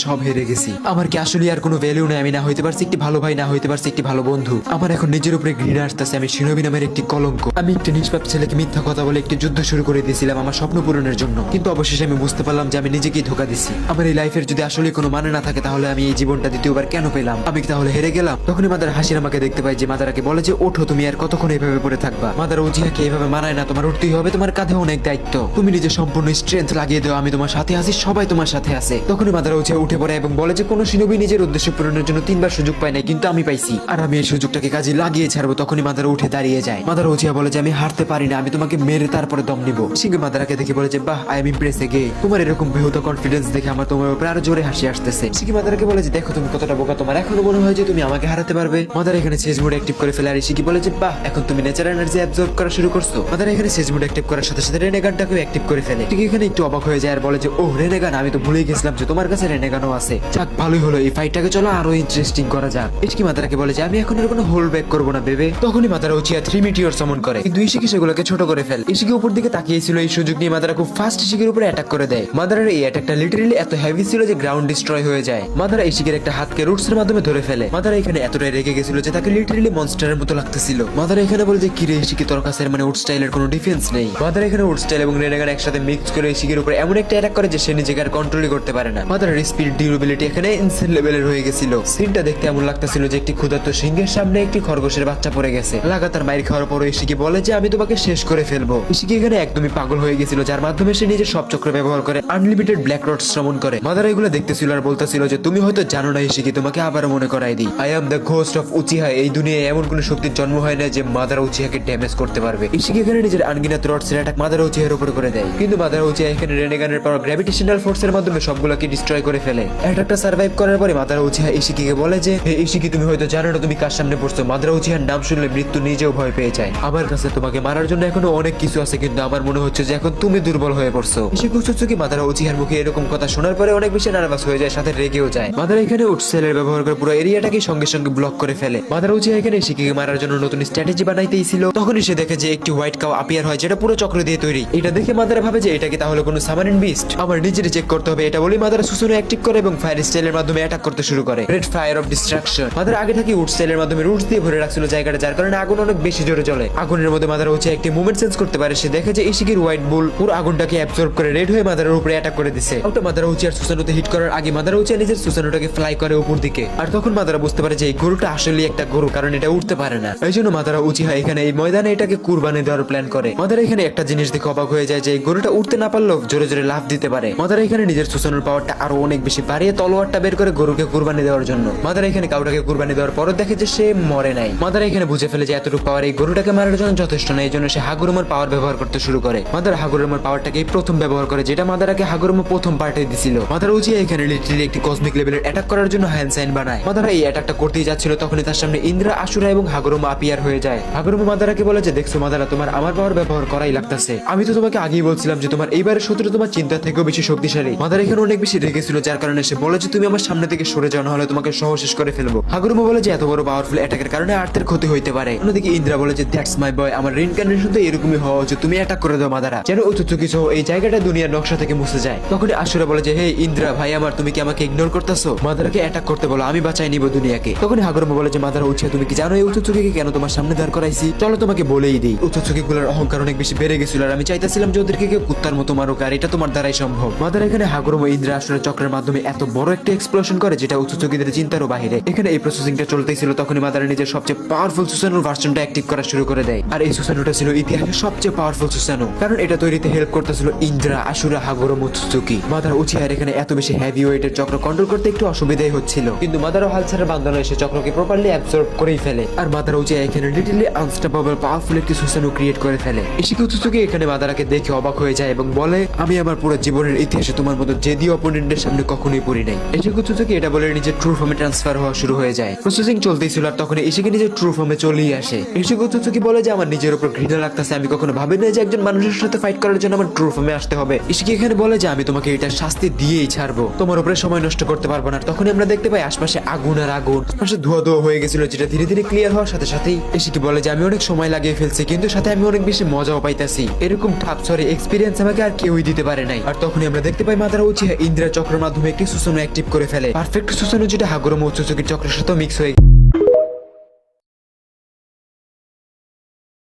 সব হেরে গেছি। আমার কি আসলে আর কোনো ভ্যালু নেই? আমি না হইতে পারছি একটি ভালো ভাই, না হইতে পারছি একটি ভালো বন্ধু। আমার এখন নিজের উপরে ঘৃণা আসতেছে। আমি শিনোবি নামের একটি কলঙ্ক। আমি একটি নিষ্পাপ ছেলেকে মিথ্যা কথা বলে একটি যুদ্ধ শুরু করে দিয়েছিলাম আমার স্বপ্ন পূরণের জন্য, কিন্তু অবশেষে আমি বুঝতে পারলাম যে আমি নিজেকেই ধোকা দিছি। আমার এই লাইফের যদি আসলে কোনো মানে না থাকে, তাহলে আমি এই জীবনটা দ্বিতীয়বার কেন পেলাম? আমি কি তাহলে হেরে গেলাম? তখনই মাদার হাসির আমাকে দেখতে পাই, যে মাদারাকে বলে যে ওঠো, তুমি আর কতক্ষণ এইভাবে পড়ে থাকবা? মাদার উজিয়াকে এইভাবে মানায় না, তোমার উঠতেই হবে, তোমার কাঁধে অনেক দায়িত্ব, তুমি নিজের সম্পূর্ণ স্ট্রেংথ লাগিয়ে দাও, আমি তোমার সাথে আছি, সবাই তোমার সাথে আছে। তখনই মাদার উজিয়া উঠে পড়ে এবং বলে যে কোনো শিনোবি নিজের উদ্দেশ্য পূরণের জন্য 3বার সুযোগ পায় নাই, কিন্তু আমি পাইছি, আর আমি এই সুযোগটাকে কাজে লাগিয়ে ছাড়বো। তখনই মাদার উঠে দাঁড়িয়ে যায়। মাদার উজিয়া বলে যে আমি হারতে পারি না, আমি তোমাকে মেরে তারপরে দম নিব। সিংহে মাদারাকে দেখে বলে যে বাহ, আই এম ইমপ্রেস গে, তোমার এরকম বেহুদা কনফিডেন্স দেখে আমার তোমার উপরে আরো জোরে হাসি আসতেছে। সিংহে মাদারাকে বলে যে দেখো তুমি কতটা বোকা, তোমার এখনো মনে হয় যে তুমি আমাকে হারাতে পারবে? মাদার এখানে চেজ মোড অ্যাক্টিভ করে ফেলে, আর ইশিকি বলে যে বাহ, এখন তুমি ন্যাচারাল এনার্জি অ্যাবজর্ব করা শুরু করছো। মাদার এখানে চেজ মোড অ্যাক্টিভ করার সাথে সাথে রেনেগানটাকেও অ্যাক্টিভ করে ফেলে। ঠিক এখানে একটু অবাক হয়ে যায় আর বলে যে ওহ রেনেগান, আমি তো ভুলেই গেছিলাম যে তোমার কাছে রেনেগানও আছে। যাক ভালোই হলো, এই ফাইটটাকে চলো আরো ইন্টারেস্টিং করা যাক। ইশিকি মাদারাকে বলে যে আমি এখন আর কোনো হোল্ড ব্যাক করবো না বেবে। তখনই মাদারা উচিয়া 3 মিটিওর সামন করে, কিন্তু ইশিকি সেগুলোকে ছোট করে ফেলে। ইশিকি উপর দিকে তাকিয়েছিল, এই সুযোগ নিয়ে মাদারা খুব ফাস্ট ইশিকির উপরে অ্যাটাক করে দেয়। মাদারার এই অ্যাটাকটা লিটারালি এত হেভি ছিল যে গ্রাউন্ড ডিস্ট্রয় হয়ে যায়। মাদারা ইশিকির একটা হাতকে রুটস এর মাধ্যমে ধরে ফেলে। মাদারা এখানে এতটাই রেগে গেছিল যে তাকে লিটারালি মনস্টারের মতো লাগতেছিল। মাদারা এখানে বলে যে কিরে ইশিকি, তোর কাছে মানে উড স্টাইলের কোনো ডিফেন্স নেই। মাদারা এখানে উড স্টাইল এবং রেনেগান একসাথে মিক্স করে ইশিকির উপরে এমন একটা অ্যাটাক করে যে সে নিজেকে আর কন্ট্রোলই করতে পারে না। মাদারার স্পিড ডিউরেবিলিটি এখানে ইনসেন লেভেলের হয়ে গেছিল। সিনটা দেখতে এমন লাগতেছিল যে একটি ক্ষুধার্ত সিংহের সামনে একটি খরগোশের বাচ্চা পড়ে গেছে। লাগাতার মাইর খাওয়ার পর ইশিকি বলে যে আমি তোমাকে শেষ করে ফেলবো। ইশিকি এখানে একদমই পাগল হয়ে গেছিল, যার মাধ্যমে সে নিজের সব চক্র ব্যবহার করে আনলিমিটেড ব্ল্যাক রড শ্রমণ করে। মাদারা এগুলো দেখতেছিল আর বলতেছিল যে তুমি হয়তো জানো না ইশিকি, তোমাকে আবারও মনে করাই দিই, I am the ghost of Uchiha. এই দুনিয়ায় এমন কোন শক্তির জন্ম হয় না যে মাদারা উচিহাকে ড্যামেজ করতে পারবে। ইশিকি এখানে নিজের আনগিনাত রডস এর অ্যাটাক মাদারা উচিহার উপর করে দেয়, কিন্তু মাদারা উচিহা এখানে রেনেগানের পাওয়ার গ্র্যাভিটেশনাল ফোর্সের মাধ্যমে সবগুলোকে ডিস্ট্রয় করে ফেলে। অ্যাটাকটা সার্ভাইভ করার পরে মাদারা উচিহা ইশিকিকে বলে যে হে ইশিকি, তুমি হয়তো জানো না তুমি কার সামনে পড়ছো। মাদারা উচিহার নাম শুনলে মৃত্যু নিজেও ভয় পেয়ে যায়। আমার কাছে তোমাকে মারার জন্য এখনো অনেক কিছু আছে, কিন্তু আমার মনে হচ্ছে যে এখন তুমি দুর্বল হয়ে পড়ছো। ইশিকি উচুচুকি মাদারা উচিহার মুখে এরকম কথা শোনার পরে অনেক বেশি নার্ভাস হয়ে যায়, সাথে রেগেও যায়। মাদারা এখানে উডসেলের ব্যবহার করে পুরো এরিয়াটাকে সঙ্গে সঙ্গে ব্লক করে ফেলে। মাদারা উচিহা এখানে ইশিকিকে মারার জন্য নতুন স্ট্র্যাটেজি বানাইতেই ছিল। তখনই সে দেখে যে একটি হোয়াইট কাউ আপিয়ার হয়, যেটা পুরো চক্র দিয়ে তৈরি। এটা দেখে মাদারা ভাবে যে এটা কি তাহলে কোনো সামারিন বিস্ট, আমার নিজেরই চেক করতে হবে। এটা বলেই মাদারা সুসুনো অ্যাক্টিভ করে এবং ফায়ার স্টাইলের মাধ্যমে অ্যাটাক করতে শুরু করে। Red fire of distraction. Madara আগে থেকে উড স্টাইলের মাধ্যমে রুটস দিয়ে ভরে রাখছিল জায়গাটা, যার কারণে আগুন অনেক বেশি জোরে জ্বলে। আগুনের মধ্যে মাদারা উচিহা একটি মুভমেন্ট সেন্স করতে পারে। সে দেখে যে ইশিকির হোয়াইট বুল পুরো আগুনটাকে অ্যাবজর্ব করে রেড হয়ে মাদারার উপরে অ্যাটাক করে দিছে। ওটা মাদারা উচিহার সুসানোতে হিট করার আগে মাদারা উচিহা নিজের সুসানোটাকে ফ্লাই করে উপর দিকে, আর তখন মাদারা বুঝতে পারে যে এই গরুটা আসলে একটা গরু, কারণ এটা উঠতে পারে না। এই জন্য মাদারা উচিহা এখানে এই ময়দানে এটাকে কুরবানি দেওয়ার প্ল্যান করে। মাদারা এখানে একটা জিনিস দেখে অবাক হয়ে যায় যে এই গরুটা উঠতে না পারলেও জোরে জোরে লাফ দিতে পারে। মাদারা এখানে নিজের সুসানোর পাওয়ারটা আরো অনেক বেশি বাড়িয়ে তলোয়ারটা বের করে গরুকে কুরবানি দেওয়ার জন্য। মাদারা এখানে কাউটাকে কুরবানি দেওয়ার পরও দেখে যে সে মরে নাই। মাদারা এখানে বুঝে ফেলে যে এতটুকু পাওয়ার এই গরুটাকে মারার জন্য যথেষ্ট না, এই জন্য সে হাগুরুমার পাওয়ার ব্যবহার করতে শুরু করে। মাদারা হাগুরুমার পাওয়ারটাকে প্রথম ব্যবহার করে, যেটা মাদারাকে হাগুরুমা প্রথম পার্টে দিছিল। মাদারা উচিহা এখানে লিটারালি একটি কসমিক লেভেলের অ্যাটাক করার জন্য হ্যান্ড সাইন বানায়। মাদারা এই অ্যাটাকটা করতেই যাচ্ছিল, তখনই তার সামনে ইন্দ্রা, আশুরা এবং হাগুরুমা আপিয়ার হয়ে যায়। হাগুরুমা মাদারাকে বলে যে দেখছো মাদারা, তোমার আমার পাওয়ার ব্যবহার করাই লাগতেছে। আমি তো তোমাকে আগেই বলছিলাম যে তোমার এইবারের শত্রু তোমার চিন্তা থেকেও বেশি শক্তিশালী। মাদারা এখানে অনেক বেশি রেগেছিল, যার কারণে সে বলে যে তুমি আমার সামনে থেকে সরে যাও, না হলে তোমাকে সহ শেষ করে ফেলবো। হাগুরুমা বলে যে এত বড় পাওয়ারফুল অ্যাটাকের কারণে আর্থের ক্ষতি হইতে পারে। অন্যদিকে ইন্দ্রা বলে যে দ্যাটস মাই বয়, আমার রিইনকার্নেশন তো এরকমই হওয়া উচিত, তুমি অ্যাটাক করে দাও মাদারা, যেন উচুচুকি সহ এই জায়গাটা দুনিয়ার নকশা থেকে মুছে যায়। তখন আশুরা বলে যে হে ইন্দ্রা ভাই আমার, তুমি কি আমাকে ইগনোর করতেছো? মাদারাকে অ্যাটাক করতে বলো, আমি বাঁচাই নিব দুনিয়াকে। তখন হাগুরুমা বলে যে মাদারা উচিহা, তুমি কি জানো এই উচুচুকিকে কেন তোমার সামনে দাঁড় করাইছি? চলো তোমাকে বলেই দিই। উচুচুকিগুলোর অহংকার অনেক বেশি বেড়ে গেছিল, আর আমি চাইতেছিলাম যে ওদেরকে কেউ কুত্তার মতো মারুক, আর এটা তোমার দ্বারাই সম্ভব। মাদারা এখানে হাগুরুমা ইন্দ্রা আশুরা চক্রের মাধ্যমে এত বড় একটা এক্সপ্লোশন করে, যেটা উচুচুকিদের চিন্তারও বাহিরে। এখানে এই প্রসেসিংটা চলতেই ছিল, তখনই মাদারা নিজের সবচেয়ে পাওয়ারফুল সুসানোর ভার্সনটা অ্যাক্টিভ করা শুরু করে দেয়। আর এই সুসানোটা ছিল ইতিহাসের সবচেয়ে পাওয়ারফুল সুসানো, কারণ এটা তৈরিতে হেল্প করতেছিল ইন্দ্রা, আশুরা, হাগুরুমা, উচুচুকি। মাদারা উচিহার এখানে এত বেশি হেভি ওয়েটের চক্র কন্ট্রোল করতে একটু অসুবিধাই হচ্ছিল, কিন্তু মাদারা হাল ছাড়া বান্ধবী এসে চক্রকে প্রপারলি অ্যাবসর্ব করেই ফেলে। আর মাদারা উচিহা এখানে লিটারলি আনস্টপেবল পাওয়ারফুল একটি সুসানো ক্রিয়েট করে ফেলে। ইশিকি উচুচুকি এখানে মাদারাকে দেখে অবাক হয়ে যায় এবং বলে আমি আমার পুরো জীবনের ইতিহাসে তোমার মতো জেদি অপোনেন্টের সামনে কখনোই পড়ি নাই। ইশিকি উচুচুকি এটা বলে নিজের ট্রু ফর্মে ট্রান্সফার হওয়া শুরু হয়ে যায়। প্রসেসিং চলতেই ছিল, আর তখন ইশিকি নিজের ট্রু ফর্মে চলেই আসে। ইশিকি উচুচুকি বলে যে আমার নিজের উপর ঘৃণা লাগতেছে, আমি কখনো ভাবি না যে একজন মানুষের সাথে ফাইট করার জন্য আমার ট্রু ফর্মে আসতে হবে। ইশিকি এখানে বলে যে আমি তোমাকে এটা শাস্তি দিয়েই ছাড়বো, তোমার উপরে সময় নষ্ট করতে পারবো না। তখন আমরা দেখতে পাই আশপাশে আগুন আর আগুন, আশপাশে ধোয়া ধোয়া হয়ে গেছিল, যেটা ধীরে ধীরে ক্লিয়ার হওয়ার সাথে সাথেই ইশিকি বলে যে আমি অনেক সময় লাগিয়ে ফেলছি, কিন্তু সাথে আমি অনেক বেশি মজাও পাইতাছি। এরকম ঠাপ সরি এক্সপিরিয়েন্স আমাকে আর কেউই দিতে পারে নাই। আর তখনই আমরা দেখতে পাই মাদারা উচিহা ইন্দ্রা চক্রের মাধ্যমে একটি সুসনো অ্যাক্টিভ করে ফেলে। পারফেক্ট সুসনো যেটা হাগুরো মোচুচুকির চক্রের সাথে মিক্স হয়ে